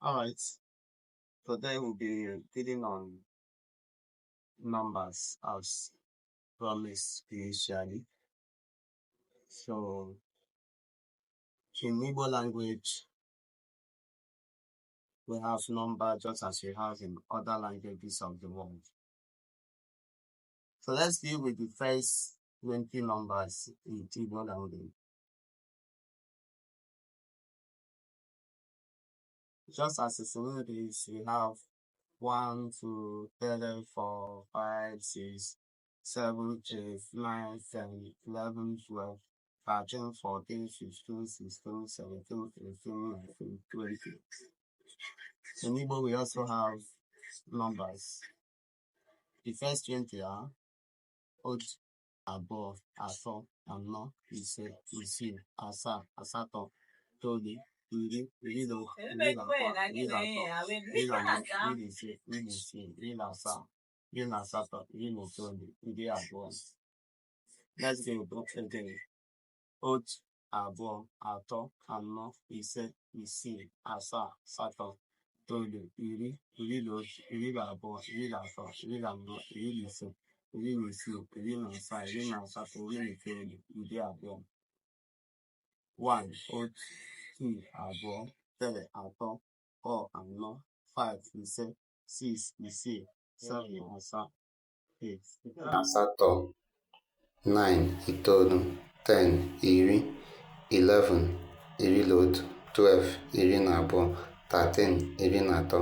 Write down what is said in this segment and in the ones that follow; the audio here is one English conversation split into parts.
All right. Today we'll be dealing on numbers as promised initially. So, in Igbo language, we have number just as we have in other languages of the world. So let's deal with the first 20 numbers in Igbo language. Just as it's in English, we have 1, 2, 3, 4, 5, 6, 7, 8, 9, 10, 11, 12, 13, 14, 15, 16, 17, 18, 19, 20. In Igbo, we also have numbers. The first 20 are odd, above, atọ, anọ, ise, isii, asaa, asatọ, itoolu, iri, iri na otu, iri na abụọ, iri na atọ, iri na anọ, iri na ise, iri na isii, iri na asaa, iri na asatọ, iri na itoolu, iri abụọ. Let's go again. Otu, abụọ, atọ, anọ, ise, isii, asaa, asatọ, itoolu, iri, iri na otu, iri na abụọ, iri na atọ, iri na anọ, iri na ise, iri na isii, iri na asaa, iri na asatọ, iri na itoolu, iri abụọ. 1, otu, 2, abụọ, 3, atọ, 4, anọ, 5, ise, 6, isii, 7, asaa, 8. Asatọ, 9, itoolu, 10, iri, 11, iri na otu, 12, iri na abụọ, 13, iri na atọ,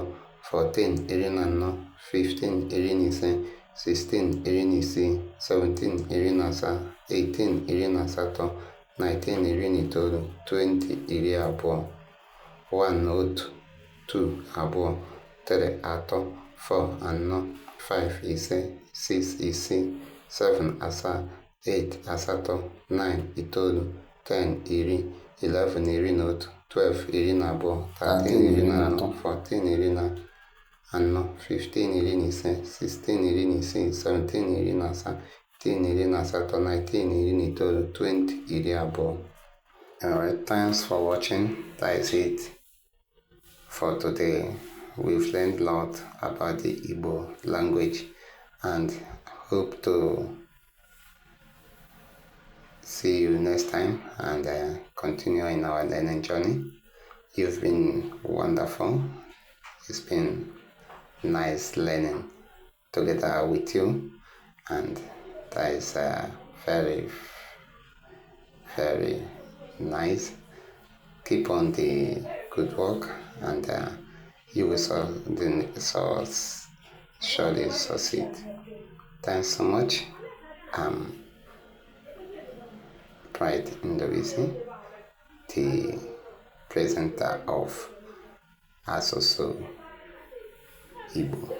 14, iri na anọ, 15, iri na ise, 16, iri na isii, 17, iri na asaa, 18, iri na asatọ, 19, iri na itoolu, 20, iri abụọ. 1, otu, 2, abụọ, 3, atọ, 4, anọ, 5, ise, 6, isii, 7, asaa, 8, asatọ, 9, itoolu, 10, iri, 11, iri na otu, 12, iri na abụọ, 13, iri na anọ, 14, iri na anọ, 15, iri na ise, 16, iri na isii, 17, iri na asaa, 18, iri na asatọ, 19, iri na itoolu, 20, iri abụọ. Alright, thanks for watching. That is it for today. We've learned a lot about the Igbo language and hope to see you next time and continue in our learning journey. You've been wonderful. It's been nice learning together with you, and that is very, very nice. Keep on the good work, and you will surely succeed. Thanks so much. Pride in the Visi, the presenter of Asoso Igbo.